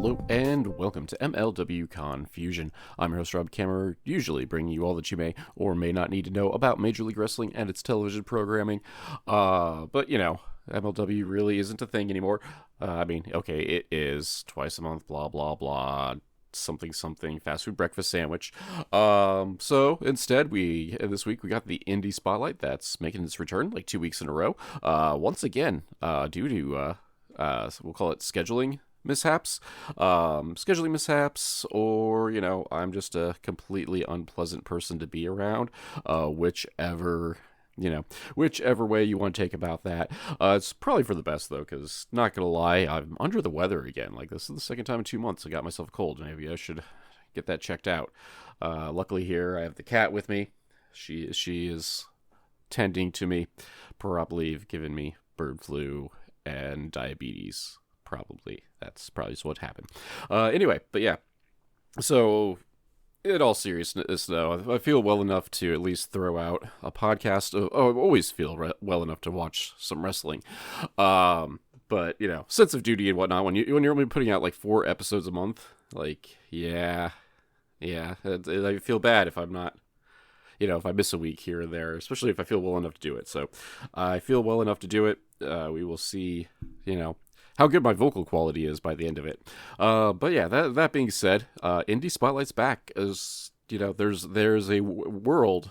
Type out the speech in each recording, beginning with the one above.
Hello and welcome to MLW Confusion. I'm your host Rob Kammerer, usually bringing you all that you may or may not need to know about Major League Wrestling and its television programming. But you know, MLW really isn't a thing anymore. Okay, it is twice a month, blah blah blah, something fast food breakfast sandwich. So instead, this week we got the Indie Spotlight that's making its return like 2 weeks in a row. Once again, due to we'll call it scheduling mishaps, or I'm just a completely unpleasant person to be around, whichever way you want to take about that. It's probably for the best though, because not gonna lie, I'm under the weather again. Like, this is the second time in 2 months I got myself a cold. Maybe I should get that checked out. Luckily here I have the cat with me. She is tending to me, probably given me bird flu and diabetes. That's probably what happened. Anyway, but yeah. So, in all seriousness, though, I feel well enough to at least throw out a podcast. I always feel well enough to watch some wrestling. But sense of duty and whatnot. When you're only putting out like 4 episodes a month, like I feel bad if I'm not. If I miss a week here or there, especially if I feel well enough to do it. So I feel well enough to do it. We will see, how good my vocal quality is by the end of it. But yeah, that being said, Indie Spotlight's back. As there's a world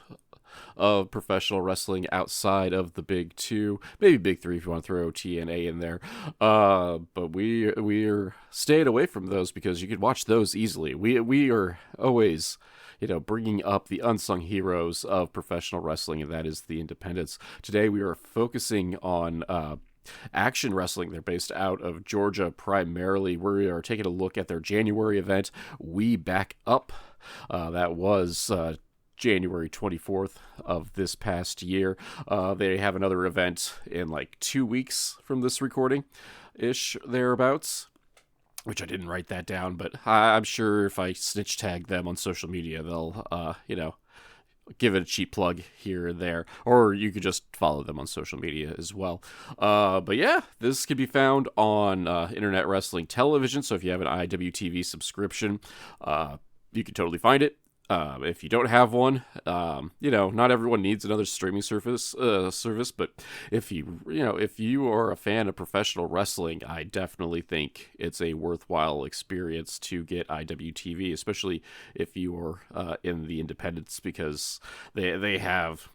of professional wrestling outside of the big 2, maybe big 3 if you want to throw TNA in there. But we're staying away from those because you can watch those easily. We are always bringing up the unsung heroes of professional wrestling, and that is the independents. Today we are focusing on Action Wrestling. They're based out of Georgia primarily. We are taking a look at their January event, We Back Up. That was January 24th of this past year. They have another event in like 2 weeks from this recording-ish, thereabouts. Which I didn't write that down, but I'm sure if I snitch tag them on social media, they'll, give it a cheap plug here and there. Or you could just follow them on social media as well. But yeah, this can be found on Internet Wrestling Television. So if you have an IWTV subscription, you can totally find it. If you don't have one, not everyone needs another streaming service, but if you are a fan of professional wrestling, I definitely think it's a worthwhile experience to get IWTV, especially if you are in the independents, because they have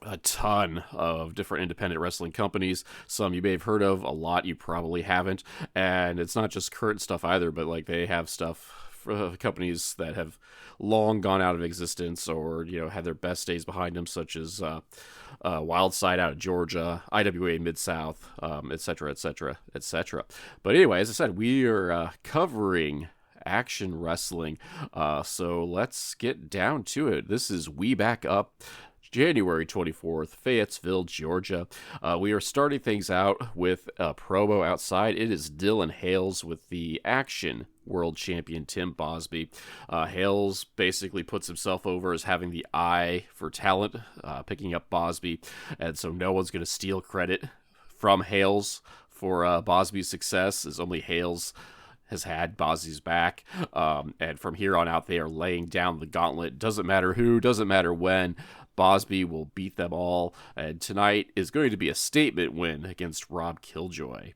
a ton of different independent wrestling companies. Some you may have heard of, a lot you probably haven't, and it's not just current stuff either, but like they have stuff for companies that have long gone out of existence or had their best days behind them, such as Wild Side out of Georgia, IWA Mid-South, etc. But anyway, as I said, we are covering Action Wrestling, so let's get down to it. This is We Back Up, January 24th, Fayetteville, Georgia. We are starting things out with a promo outside. It is Dylan Hales with the Action World Champion Tim Bosby. Hales basically puts himself over as having the eye for talent, picking up Bosby, and so no one's going to steal credit from Hales for Bosby's success, as only Hales has had Bosby's back, and from here on out they are laying down the gauntlet. Doesn't matter who, doesn't matter when, Bosby will beat them all, and tonight is going to be a statement win against Rob Killjoy.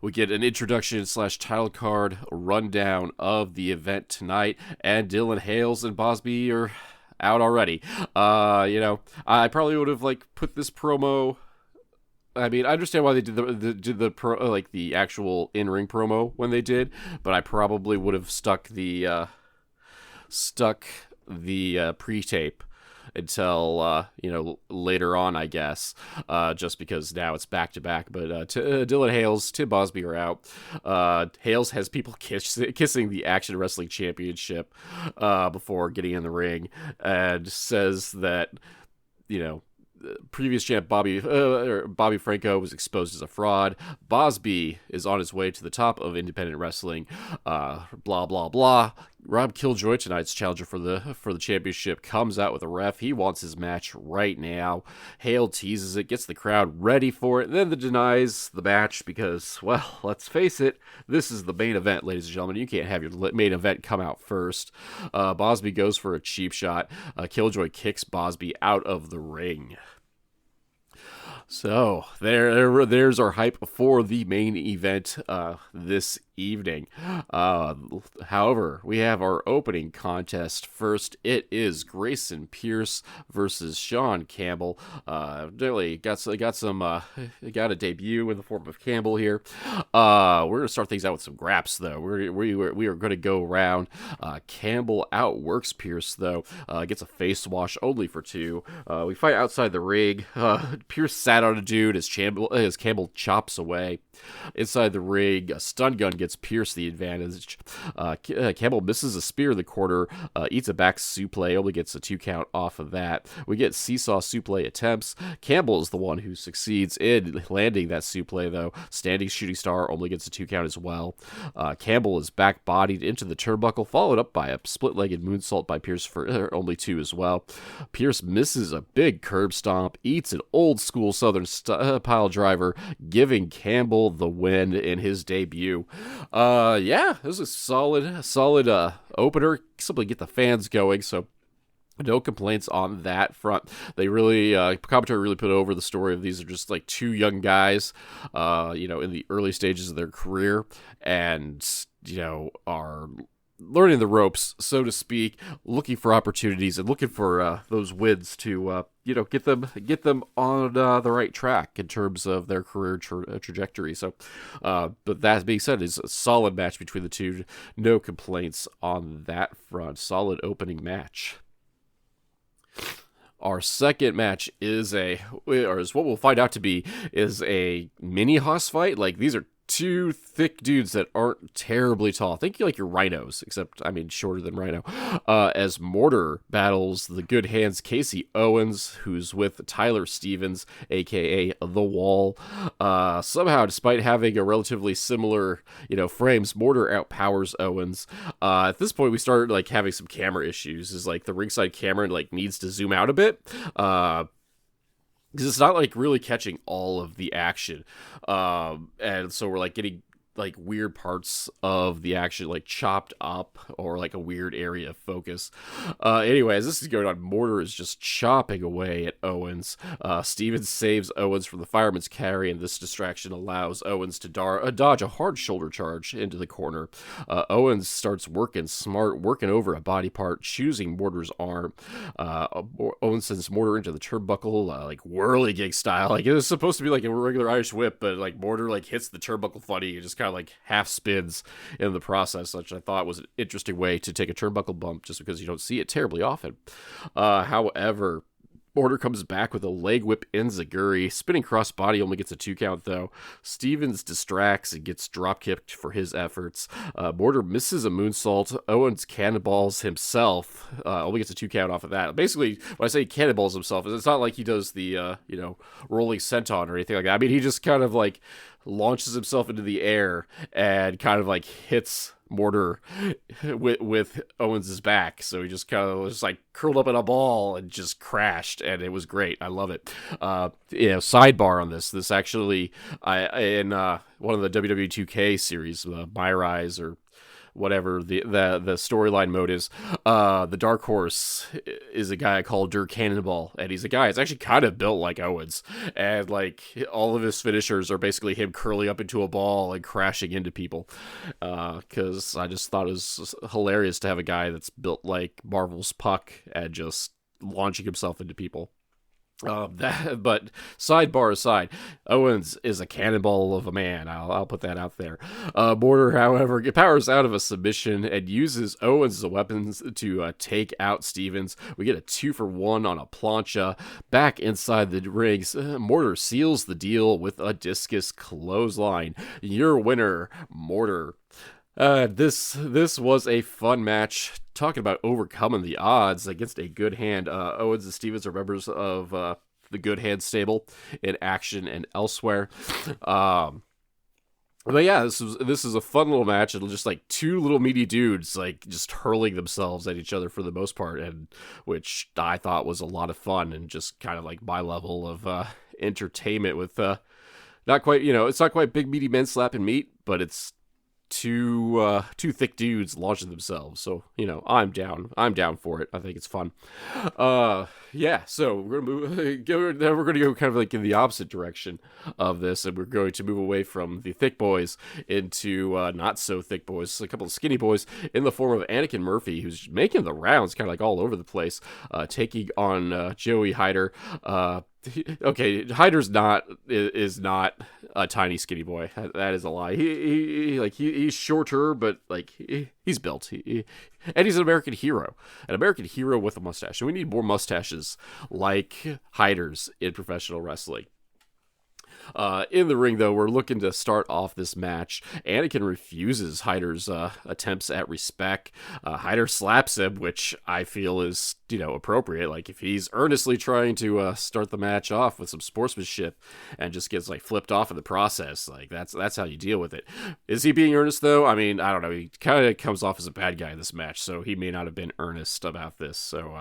We get an introduction / title card rundown of the event tonight, and Dylan Hales and Bosby are out already. I probably would have put this promo. I mean, I understand why they did the actual in-ring promo when they did, but I probably would have stuck the pre-tape until later on, I guess, just because now it's back-to-back. But Dylan Hales, Tim Bosby are out. Hales has people kissing the Action Wrestling Championship before getting in the ring, and says that previous champ Bobby Franco was exposed as a fraud. Bosby is on his way to the top of independent wrestling. Blah blah blah. Rob Killjoy, tonight's challenger for the championship, comes out with a ref. He wants his match right now. Hale teases it, gets the crowd ready for it, and then denies the match because, well, let's face it, this is the main event, ladies and gentlemen. You can't have your main event come out first. Bosby goes for a cheap shot. Killjoy kicks Bosby out of the ring. So there's our hype for the main event this evening. However, we have our opening contest first. It is Grayson Pierce versus Sean Campbell. Really got a debut in the form of Campbell here. We're gonna start things out with some graps though. We are gonna go around. Campbell outworks Pierce though. Gets a face wash only for 2. We fight outside the ring. Pierce sat on a dude as Campbell chops away. Inside the ring, a stun gun gets Pierce the advantage. Campbell misses a spear in the corner, eats a back suplex, only gets a 2 count off of that. We get seesaw suplex attempts. Campbell is the one who succeeds in landing that suplex though. Standing shooting star only gets a 2 count as well. Campbell is back bodied into the turnbuckle, followed up by a split-legged moonsault by Pierce for only 2 as well. Pierce misses a big curb stomp, eats an old school Southern pile driver, giving Campbell the win in his debut. Yeah, this is a solid opener. Simply get the fans going, so no complaints on that front. They really, commentary really put over the story of these are just like 2 young guys, in the early stages of their career, and, are learning the ropes, so to speak, looking for opportunities and looking for those wins to, get them on the right track in terms of their career trajectory. So, but that being said, it's a solid match between the 2. No complaints on that front. Solid opening match. Our second match is what we'll find out to be is a mini hoss fight. Like, these are 2 thick dudes that aren't terribly tall. Think like your rhinos, except, shorter than Rhino. As Mortar battles the good hands Casey Owens, who's with Tyler Stevens, a.k.a. The Wall. Somehow, despite having a relatively similar, frames, Mortar outpowers Owens. At this point, we started, having some camera issues. Is the ringside camera, needs to zoom out a bit. Because it's not really catching all of the action, and so we're getting weird parts of the action chopped up, or a weird area of focus. Anyway, as this is going on, Mortar is just chopping away at Owens. Stevens saves Owens from the fireman's carry, and this distraction allows Owens to dodge a hard shoulder charge into the corner. Owens starts working smart, working over a body part, choosing Mortar's arm. Owens sends Mortar into the turnbuckle, whirligig style. It was supposed to be a regular Irish whip, but Mortar hits the turnbuckle funny and just kind of half spins in the process, which I thought was an interesting way to take a turnbuckle bump, just because you don't see it terribly often. However, Mortar comes back with a leg whip enziguri. Spinning crossbody only gets a 2 count though. Stevens distracts and gets drop kicked for his efforts. Mortar misses a moonsault. Owens cannonballs himself. Only gets a 2 count off of that. Basically, when I say cannonballs himself, it's not like he does the rolling senton or anything like that. He just kind of launches himself into the air and kind of hits Mortar with Owens' back. So he just kind of was curled up in a ball and just crashed, and it was great. I love it. Sidebar on this actually, in one of the WWE 2K series, My Rise or whatever the storyline mode is, the Dark Horse is a guy called Dirk Cannonball, and he's a guy that's actually kind of built like Owens, and all of his finishers are basically him curling up into a ball and crashing into people, because I just thought it was hilarious to have a guy that's built like Marvel's Puck and just launching himself into people. But sidebar aside, Owens is a cannonball of a man. I'll put that out there. Mortar, however, powers out of a submission and uses Owens as a weapon to take out Stevens. We get a 2-for-1 on a plancha. Back inside the rings, Mortar seals the deal with a discus clothesline. Your winner, Mortar. This was a fun match. Talking about overcoming the odds against a good hand. Owens and Stevens are members of the Good Hand stable in Action and elsewhere. But yeah, this is a fun little match. It'll just like two little meaty dudes like just hurling themselves at each other for the most part, and which I thought was a lot of fun and just kind of like my level of entertainment with not quite, it's not quite big meaty men slapping meat, but it's two thick dudes launching themselves. So I'm down. I'm down for it. I think it's fun. Yeah. So we're gonna move. Then we're gonna go kind of like in the opposite direction of this, and we're going to move away from the thick boys into not so thick boys, a couple of skinny boys in the form of Anakin Murphy, who's making the rounds, kind of like all over the place, taking on Joey Hyder. Okay, Hyder's is not a tiny skinny boy. That is a lie. He's shorter, but like he's built. And he's an American hero with a mustache. And we need more mustaches like Hyder's in professional wrestling. In the ring, though, we're looking to start off this match. Anakin refuses Hyder's attempts at respect. Hyder slaps him, which I feel is, appropriate. Like, if he's earnestly trying to start the match off with some sportsmanship and just gets, like, flipped off in the process, like, that's how you deal with it. Is he being earnest, though? I mean, I don't know. He kind of comes off as a bad guy in this match, so he may not have been earnest about this. So,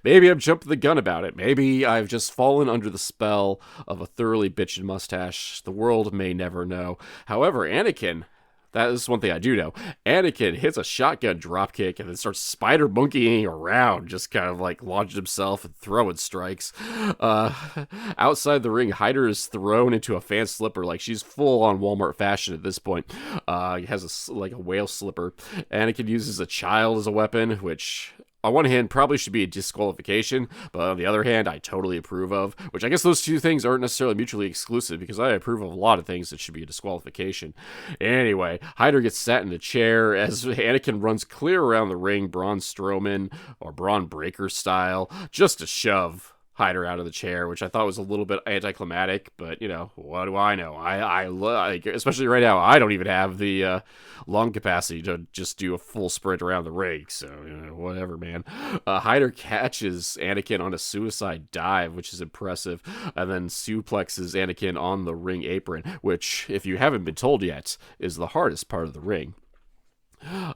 maybe I'm jumping the gun about it. Maybe I've just fallen under the spell of a thoroughly bitchin' mustache. The world may never know. However, Anakin, that is one thing I do know. Anakin hits a shotgun dropkick and then starts spider monkeying around, just kind of like launching himself and throwing strikes. Outside the ring, Hyder is thrown into a fan slipper, like she's full on Walmart fashion at this point. He has a whale slipper. Anakin uses a child as a weapon, which on one hand probably should be a disqualification, but on the other hand I totally approve of, which I guess those two things aren't necessarily mutually exclusive, because I approve of a lot of things that should be a disqualification. Anyway, Hyder gets sat in a chair as Anakin runs clear around the ring, Braun Strowman or Braun Breaker style, just to shove Hyder out of the chair, which I thought was a little bit anticlimactic, but what do I know? I like, especially right now, I don't even have the lung capacity to just do a full sprint around the ring, so whatever, man. Hyder catches Anakin on a suicide dive, which is impressive, and then suplexes Anakin on the ring apron, which, if you haven't been told yet, is the hardest part of the ring.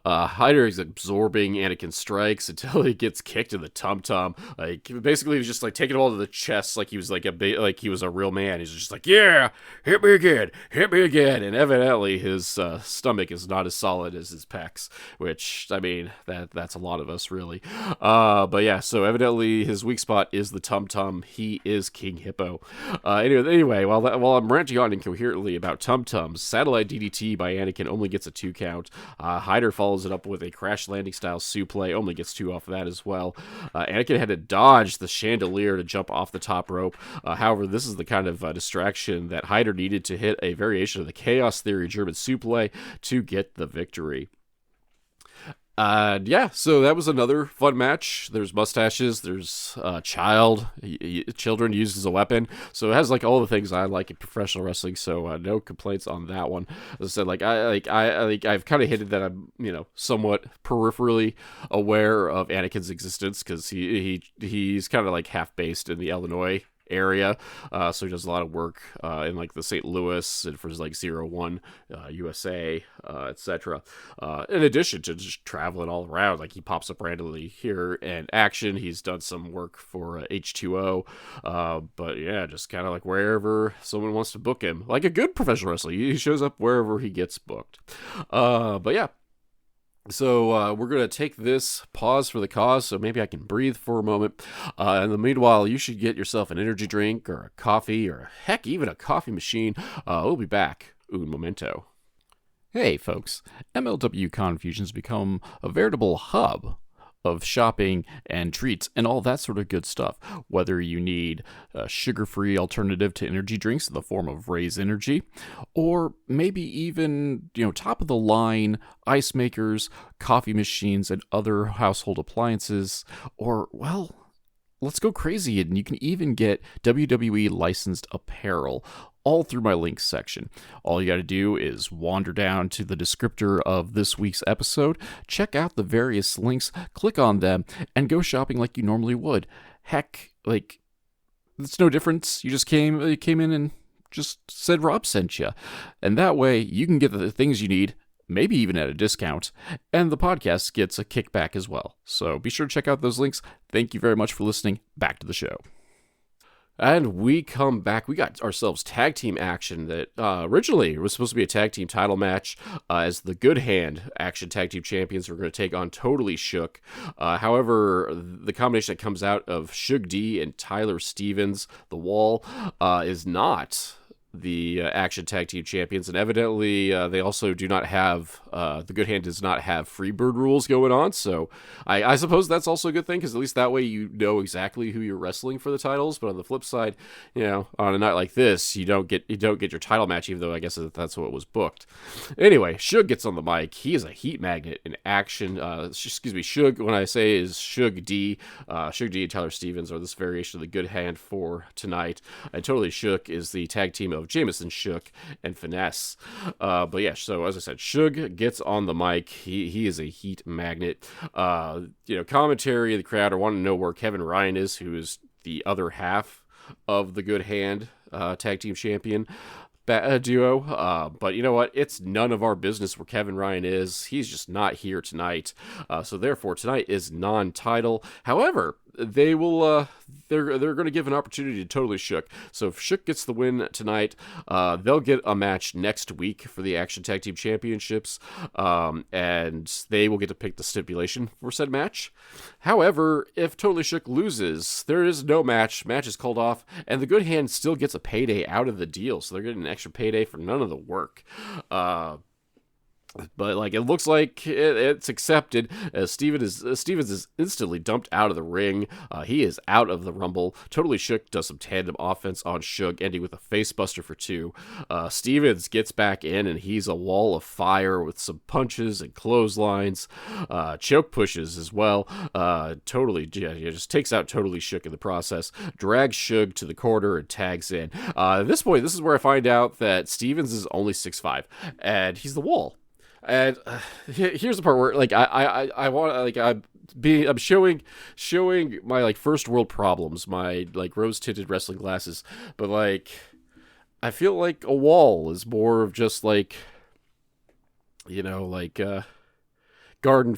Hyder is absorbing Anakin's strikes until he gets kicked in the tum-tum. Like, basically, he was just like taking him all to the chest, like he was like he was a real man. He's just like, yeah, hit me again. And evidently, his stomach is not as solid as his pecs, which, I mean, that's a lot of us, really. But yeah, so evidently his weak spot is the tum-tum. He is King Hippo. Anyway, while I'm ranting on incoherently about tum-tums, satellite DDT by Anakin only gets a 2 count. Hyder follows it up with a crash landing style suplex, only gets 2 off of that as well. Anakin had to dodge the chandelier to jump off the top rope. However, this is the kind of distraction that Hyder needed to hit a variation of the Chaos Theory German suplex to get the victory. So that was another fun match. There's mustaches, there's children used as a weapon, so it has like all the things I like in professional wrestling, so no complaints on that one. As I said, I've kind of hinted that I'm somewhat peripherally aware of Anakin's existence, because he's kind of like half based in the Illinois area, so he does a lot of work in like the St. Louis and for like 01 USA, etc. In addition to just traveling all around, like he pops up randomly here in Action. He's done some work for H2O, but yeah, just kind of like wherever someone wants to book him, like a good professional wrestler, he shows up wherever he gets booked. But yeah. So we're going to take this pause for the cause, so maybe I can breathe for a moment. In the meanwhile, you should get yourself an energy drink or a coffee, or heck, even a coffee machine. We'll be back. Un momento. Hey, folks. MLW Confusion's become a veritable hub of shopping and treats and all that sort of good stuff. Whether you need a sugar-free alternative to energy drinks in the form of Raise Energy, or maybe even, top-of-the-line ice makers, coffee machines, and other household appliances, or, well, let's go crazy, and you can even get WWE licensed apparel, all through my links section. All you got to do is wander down to the descriptor of this week's episode, check out the various links, click on them, and go shopping like you normally would. Heck, like, it's no difference. You just came in and just said Rob sent you. And that way, you can get the things you need, maybe even at a discount, and the podcast gets a kickback as well. So be sure to check out those links. Thank you very much for listening. Back to the show. And we come back. We got ourselves tag team action that originally was supposed to be a tag team title match as the Good Hand Action Tag Team Champions were going to take on Totally Shook. However, the combination that comes out of Suge D and Tyler Stevens, The Wall, is not the Action Tag Team Champions, and evidently they also do not have, the Good Hand does not have Freebird rules going on, so I suppose that's also a good thing, because at least that way you know exactly who you're wrestling for the titles. But on the flip side, on a night like this, you don't get your title match, even though I guess that's what was booked. Anyway, Suge gets on the mic. He is a heat magnet in action. Suge, when I say is Suge D, Suge D and Tyler Stevens are this variation of the Good Hand for tonight, and Totally Shook is the tag team of Jameson, Shook, and Finesse. But yeah, so as I said, Suge gets on the mic. He is a heat magnet. Commentary, the crowd are wanting to know where Kevin Ryan is, who is the other half of the Good Hand tag team champion duo. But you know what? It's none of our business where Kevin Ryan is. He's just not here tonight. So therefore, tonight is non-title. However, they will they're going to give an opportunity to Totally Shook. So if Shook gets the win tonight, they'll get a match next week for the Action Tag Team Championships, and they will get to pick the stipulation for said match. However, if Totally Shook loses, there is no match. Match is called off, and the Good Hand still gets a payday out of the deal, so they're getting an extra payday for none of the work. But it looks like it's accepted as Stevens is instantly dumped out of the ring. He is out of the Rumble. Totally Shook does some tandem offense on Suge, ending with a face buster for 2. Stevens gets back in, and he's a wall of fire with some punches and clotheslines, choke pushes as well. Just takes out Totally Shook in the process, drags Suge to the corner and tags in. At this point, this is where I find out that Stevens is only 6'5", and he's the Wall. And here's the part where I'm showing my first world problems, my rose tinted wrestling glasses, but I feel like a Wall is more of just garden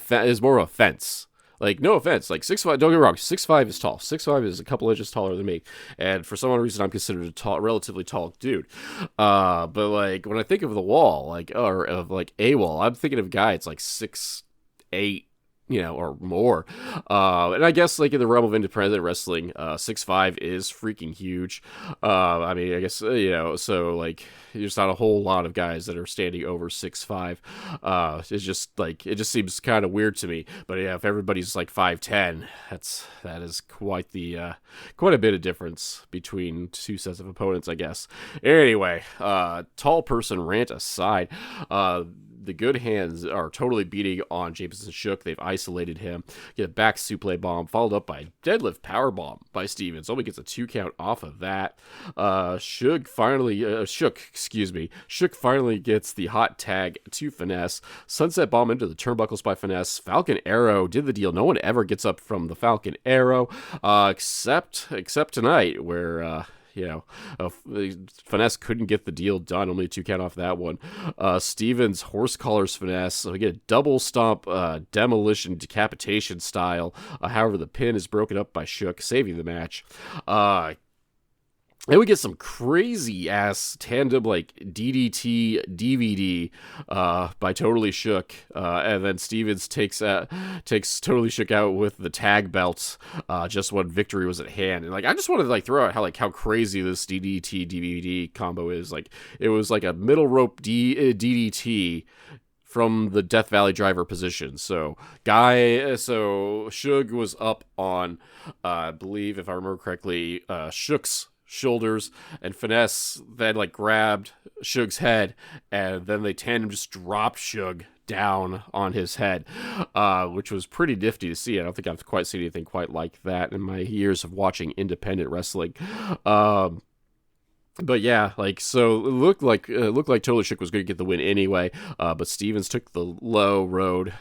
is more of a fence. No offense, 6'5", don't get me wrong, 6'5" is tall. 6'5" is a couple inches taller than me. And for some reason, I'm considered a relatively tall dude. But when I think of the Wall, or of a Wall, I'm thinking of a guy, it's 6'8", or more. And I guess in the realm of independent wrestling, 6'5" is freaking huge. I guess, so there's not a whole lot of guys that are standing over 6'5". It's just it just seems kind of weird to me. But yeah, if everybody's 5'10", that is quite a bit of difference between two sets of opponents, I guess. Anyway, tall person rant aside, the Good Hands are totally beating on Jameson Shook. They've isolated him. Get a back suplex bomb, followed up by a deadlift power bomb by Stevens. Only gets a 2 count off of that. Shook finally gets the hot tag to Finesse. Sunset bomb into the turnbuckles by Finesse. Falcon Arrow did the deal. No one ever gets up from the Falcon Arrow, except tonight, where Finesse couldn't get the deal done. Only a 2 count off that one. Stevens horse collars Finesse. So we get a double stomp, demolition, decapitation style. However, the pin is broken up by Shook, saving the match. And we get some crazy ass tandem DDT DVD by Totally Shook, and then Stevens takes Totally Shook out with the tag belts just when victory was at hand. And I just wanted to throw out how crazy this DDT DVD combo is. It was a middle rope DDT from the Death Valley driver position. So Suge was up on, I believe, if I remember correctly, Shook's shoulders, and Finesse then grabbed Suge's head, and then they tandem just dropped Suge down on his head, which was pretty nifty to see. I don't think I've quite seen anything quite like that in my years of watching independent wrestling. But yeah, like so, it looked like Totally Shook was going to get the win anyway. But Stevens took the low road,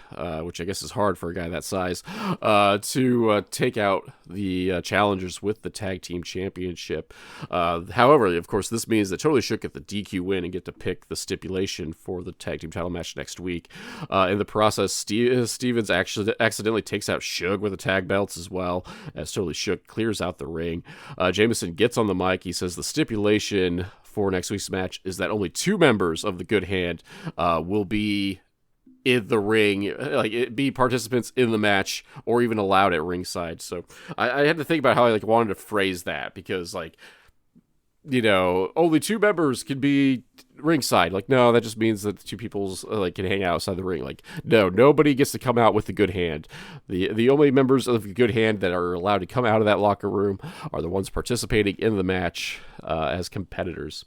which I guess is hard for a guy that size, to take out the challengers with the tag team championship. However, of course, this means that Totally Shook get the DQ win and get to pick the stipulation for the tag team title match next week. In the process, Stevens actually accidentally takes out Suge with the tag belts as well, as Totally Shook clears out the ring. Jameson gets on the mic. He says the stipulation for next week's match is that only 2 members of the Good Hand will be in the ring, like be participants in the match, or even allowed at ringside. So I had to think about how I wanted to phrase that, because only 2 members can be ringside. Like, no, that just means that the 2 people's can hang out outside the ring. Like, no, nobody gets to come out with the Good Hand. The only members of the Good Hand that are allowed to come out of that locker room are the ones participating in the match as competitors.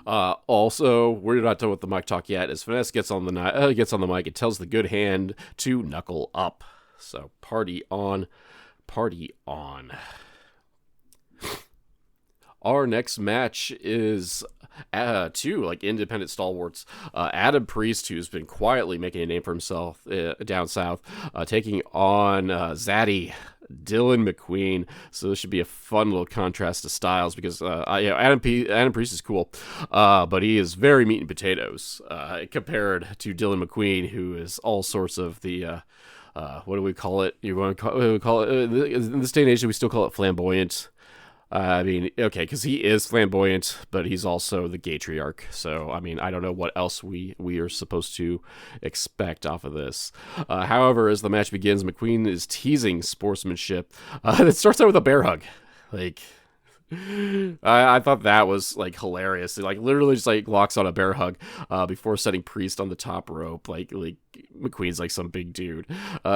Also, we're not done with the mic talk yet, as Finesse gets on the mic and tells the Good Hand to knuckle up. So party on, party on. Our next match is 2 independent stalwarts. Adam Priest, who's been quietly making a name for himself down south, taking on Zaddy, Dillon McQueen. So this should be a fun little contrast to styles, because Adam Priest is cool, but he is very meat and potatoes compared to Dillon McQueen, who is all sorts of the what do we call it? You want to call it in this day and age? We still call it flamboyant. I mean, okay, because he is flamboyant, but he's also the gaytriarch. So, I mean, I don't know what else we are supposed to expect off of this. However, as the match begins, McQueen is teasing sportsmanship. It starts out with a bear hug. I thought that was hilarious. It literally just locks on a bear hug before setting Priest on the top rope. Like McQueen's some big dude.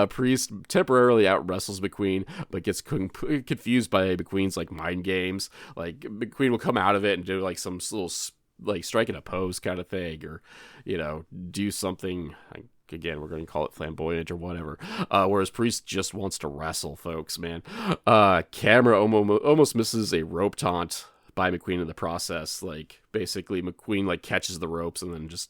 Priest temporarily out wrestles McQueen, but gets confused by McQueen's mind games. McQueen will come out of it and do some little striking a pose kind of thing, or do something. Again, we're going to call it flamboyant or whatever. Whereas Priest just wants to wrestle, folks, man. Camera almost misses a rope taunt by McQueen in the process. Basically, McQueen, catches the ropes and then just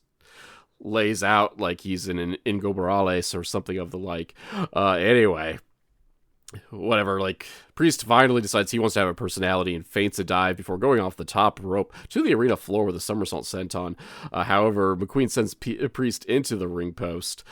lays out like he's in an Ingo Morales or something of the like. Anyway, whatever, Priest finally decides he wants to have a personality and feints a dive before going off the top rope to the arena floor with a somersault senton. However, McQueen sends Priest into the ring post.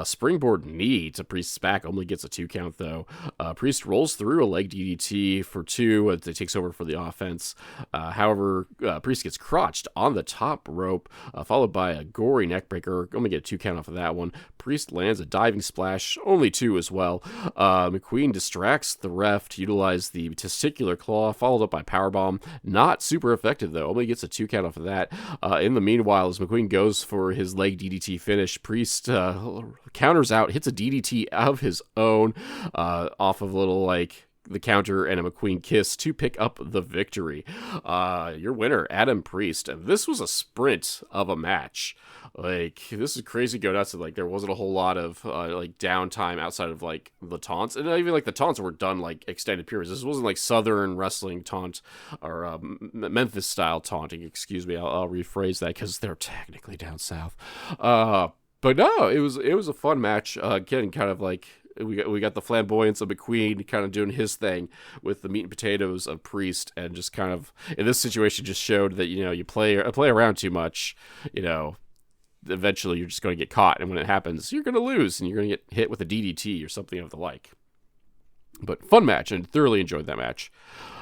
Springboard knee to Priest's back only gets a 2 count, though. Priest rolls through a leg DDT for 2 as it takes over for the offense. However, Priest gets crotched on the top rope, followed by a gory neckbreaker. Only get a 2 count off of that one. Priest lands a diving splash, only 2 as well. McQueen distracts the ref to utilize the testicular claw, followed up by powerbomb. Not super effective, though. Only gets a 2 count off of that. In the meanwhile, as McQueen goes for his leg DDT finish, Priest counters out, hits a DDT of his own off of a little the counter and a McQueen kiss to pick up the victory. Your winner, Adam Priest. And this was a sprint of a match. This is crazy go nuts. There wasn't a whole lot of downtime outside of the taunts, and even the taunts were done extended periods. This wasn't Southern wrestling taunt or Memphis style taunting. Excuse me, I'll rephrase that because they're technically down south. But no, it was a fun match. Again, kind of we got the flamboyance of McQueen kind of doing his thing with the meat and potatoes of Priest, and just kind of in this situation just showed that you play around too much, eventually you're just going to get caught, and when it happens, you're going to lose, and you're going to get hit with a DDT or something of the like. But fun match, and thoroughly enjoyed that match.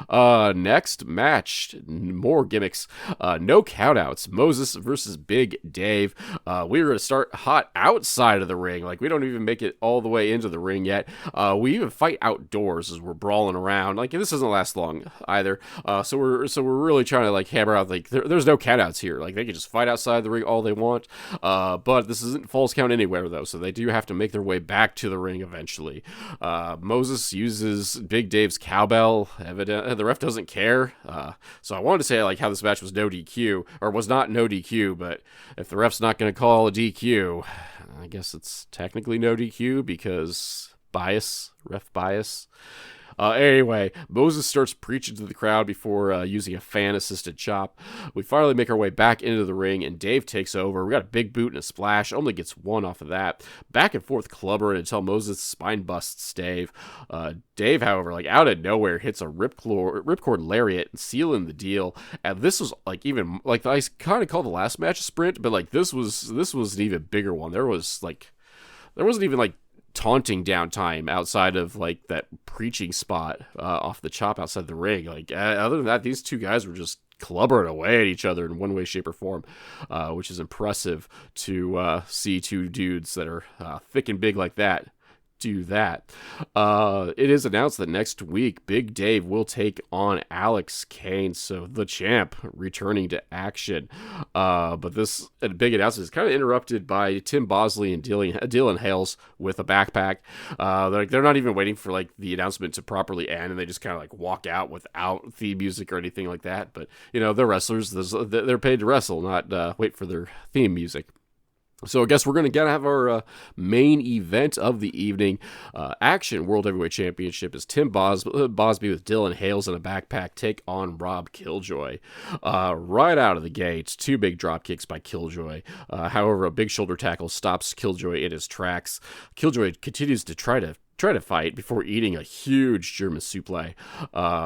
Next match, more gimmicks. No countouts. Moses versus Big Dave. We were going to start hot outside of the ring. We don't even make it all the way into the ring yet. We even fight outdoors as we're brawling around. This doesn't last long either. So we're really trying to hammer out there's no countouts here. They can just fight outside the ring all they want. But this isn't Falls Count Anywhere though, so they do have to make their way back to the ring eventually. Moses uses Big Dave's cowbell. The ref doesn't care. So I wanted to say how this match was no DQ, or was not no DQ, but if the ref's not going to call a DQ, I guess it's technically no DQ because ref bias. Anyway, Moses starts preaching to the crowd before using a fan-assisted chop. We finally make our way back into the ring, and Dave takes over. We got a big boot and a splash. Only gets one off of that. Back and forth clubbering until Moses spine busts Dave. Dave, however, like out of nowhere, hits a ripcord lariat, sealing the deal. And this was like even like I kind of called the last match a sprint, but like this was an even bigger one. There wasn't even like taunting downtime outside of like that preaching spot off the chop outside the ring. Like other than that, these two guys were just clubbering away at each other in one way, shape, or form, which is impressive to see two dudes that are thick and big like that do that. It is announced that next week Big Dave will take on Alex Kane, so the champ returning to action. But this big announcement is kind of interrupted by Tim Bosby and Dillon Hales with a backpack. They're not even waiting for like the announcement to properly end, and they just kind of like walk out without theme music or anything like that. But you know, they're wrestlers; they're paid to wrestle, not wait for their theme music. So I guess we're going to have our main event of the evening. Action World Heavyweight Championship is Tim Bosby with Dillon Hales in a backpack take on Rob Killjoy. Right out of the gates, two big drop kicks by Killjoy. However, a big shoulder tackle stops Killjoy in his tracks. Killjoy continues to try to fight before eating a huge German suplex.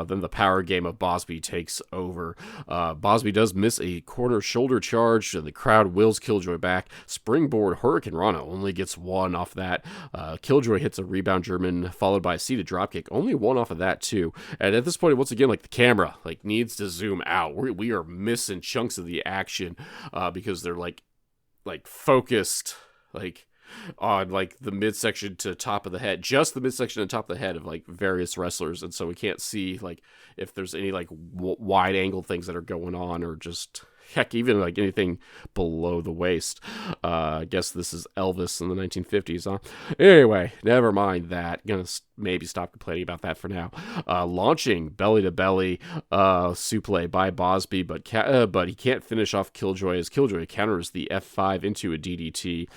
Then the power game of Bosby takes over. Bosby does miss a corner shoulder charge, and the crowd wills Killjoy back. Springboard Hurricane Rana only gets one off that. Killjoy hits a rebound German, followed by a seated dropkick. Only one off of that, too. And at this point, once again, like the camera like needs to zoom out. We are missing chunks of the action because they're like focused like on like the midsection to top of the head, just the midsection and top of the head of like various wrestlers, and so we can't see like if there's any like wide angle things that are going on, or just heck, even like anything below the waist. I guess this is Elvis in the 1950s, huh? Anyway, never mind that. Gonna maybe stop complaining about that for now. Launching belly to belly suplex by Bosby, but he can't finish off Killjoy as Killjoy counters the F5 into a DDT.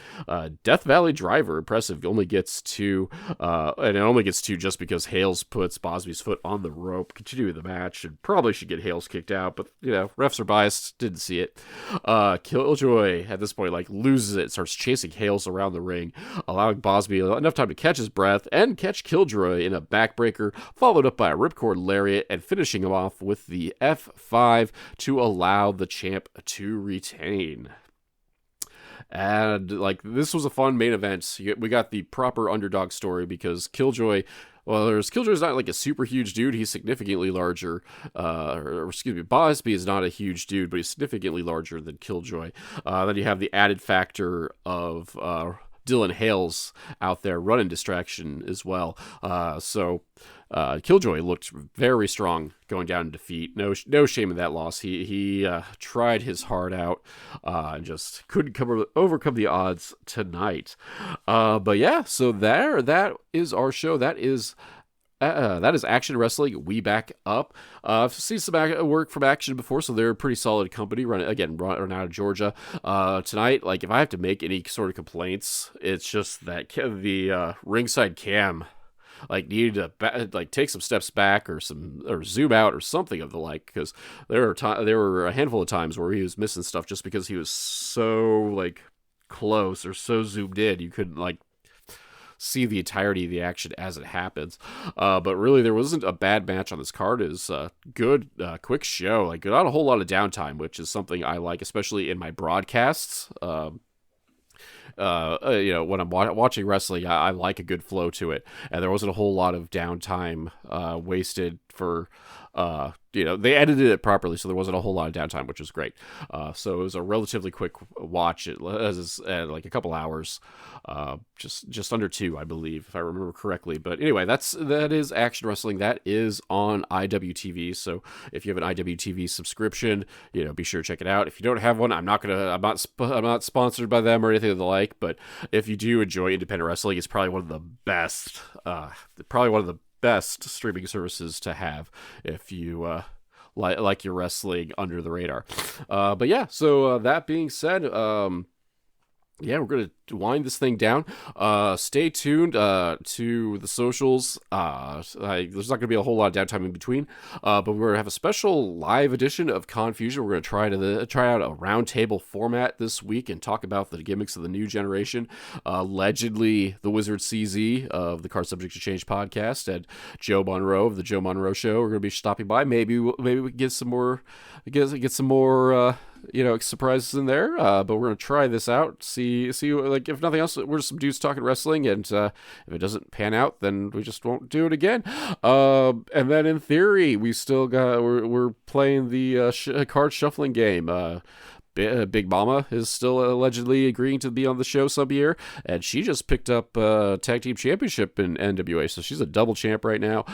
Death Valley Driver, impressive. Only gets two, and it only gets two just because Hales puts Bosby's foot on the rope. Continuing the match, and probably should get Hales kicked out, but you know, refs are biased. Didn't see it. Killjoy at this point like loses it, starts chasing Hales around the ring, allowing Bosby enough time to catch his breath and catch Killjoy in a backbreaker, followed up by a ripcord lariat, and finishing him off with the F5 to allow the champ to retain. And like this was a fun main event. We got the proper underdog story because Killjoy's not like a super huge dude. He's significantly larger. Bosby is not a huge dude, but he's significantly larger than Killjoy. Then you have the added factor of Dillon Hales out there running distraction as well. So Killjoy looked very strong going down in defeat. No shame in that loss. He tried his heart out and just couldn't overcome the odds tonight. But yeah, so that is our show. That is Action Wrestling. We back up. I've seen some work from Action before, so they're a pretty solid company. Run out of Georgia. Tonight, like if I have to make any sort of complaints, it's just that the ringside cam like needed to take some steps back or zoom out or something of the like, because there were a handful of times where he was missing stuff just because he was so like close or so zoomed in you couldn't like see the entirety of the action as it happens. But really, there wasn't a bad match on this card. It was a good, quick show. Like, not a whole lot of downtime, which is something I like, especially in my broadcasts. When I'm watching wrestling, I like a good flow to it. And there wasn't a whole lot of downtime wasted for... they edited it properly, so there wasn't a whole lot of downtime, which was great. So it was a relatively quick watch. It was like a couple hours, just under 2, I believe, if I remember correctly. But anyway, that is Action Wrestling. That is on IWTV. So if you have an IWTV subscription, be sure to check it out. If you don't have one, I'm not sponsored by them or anything of the like. But if you do enjoy independent wrestling, it's probably one of the best. Best streaming services to have if you like your wrestling under the radar. But yeah, so that being said, yeah, we're going to wind this thing down. Stay tuned to the socials. There's not going to be a whole lot of downtime in between, but we're going to have a special live edition of Confusion. We're going to try out a roundtable format this week and talk about the gimmicks of the new generation. Allegedly, the Wizard CZ of the Card Subject to Change podcast and Joe Monroe of the Joe Monroe Show are going to be stopping by. Maybe we can get some more surprises in there, but we're gonna try this out, see like, if nothing else, we're just some dudes talking wrestling, and if it doesn't pan out, then we just won't do it again. And then in theory, we're playing the card shuffling game. Big Mama is still allegedly agreeing to be on the show some year, and she just picked up tag team championship in NWA, so she's a double champ right now.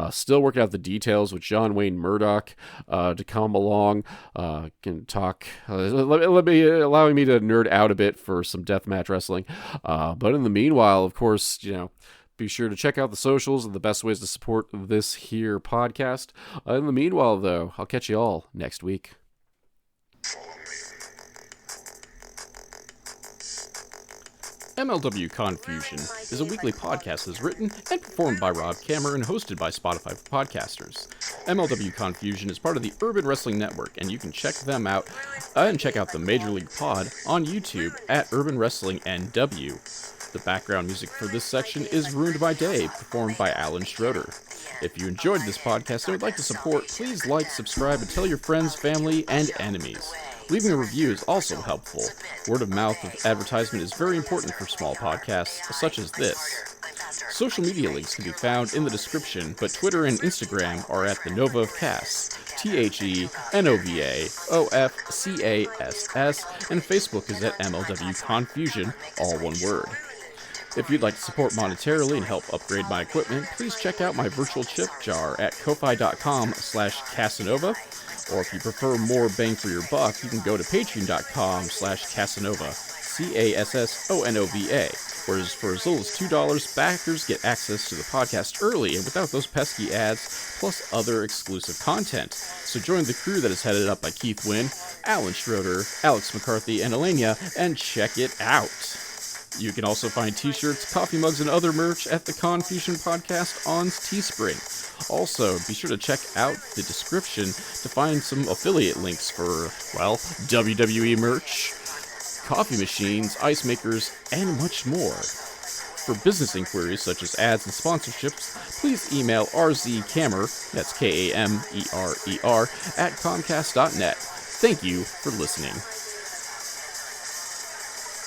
Still working out the details with John Wayne Murdoch to come along. Can talk, allowing me to nerd out a bit for some deathmatch wrestling. But in the meanwhile, of course, be sure to check out the socials and the best ways to support this here podcast. In the meanwhile, though, I'll catch you all next week. MLW Confusion is a weekly podcast that is written and performed by Rob Kammer and hosted by Spotify for podcasters. MLW Confusion is part of the Urban Wrestling Network, and you can check them out and check out the Major League Pod on YouTube at Urban Wrestling NW. The background music for this section is Ruined by Day, performed by Alan Schroeder. If you enjoyed this podcast and would like to support, please like, subscribe, and tell your friends, family, and enemies. Leaving a review is also helpful. Word of mouth of advertisement is very important for small podcasts such as this. Social media links can be found in the description, but Twitter and Instagram are at the Nova of Cass, TheNovaofCass, and Facebook is at MLW Confusion, all one word. If you'd like to support monetarily and help upgrade my equipment, please check out my virtual chip jar at ko-fi.com/Casanova. Or if you prefer more bang for your buck, you can go to patreon.com/Casanova, CASSONOVA, whereas for as little as $2, backers get access to the podcast early and without those pesky ads, plus other exclusive content. So join the crew that is headed up by Keith Wynn, Alan Schroeder, Alex McCarthy, and Elenia, and check it out. You can also find t-shirts, coffee mugs, and other merch at the Confusion Podcast on Teespring. Also, be sure to check out the description to find some affiliate links for, well, WWE merch, coffee machines, ice makers, and much more. For business inquiries such as ads and sponsorships, please email rzkammer, that's Kamerer, at comcast.net. Thank you for listening.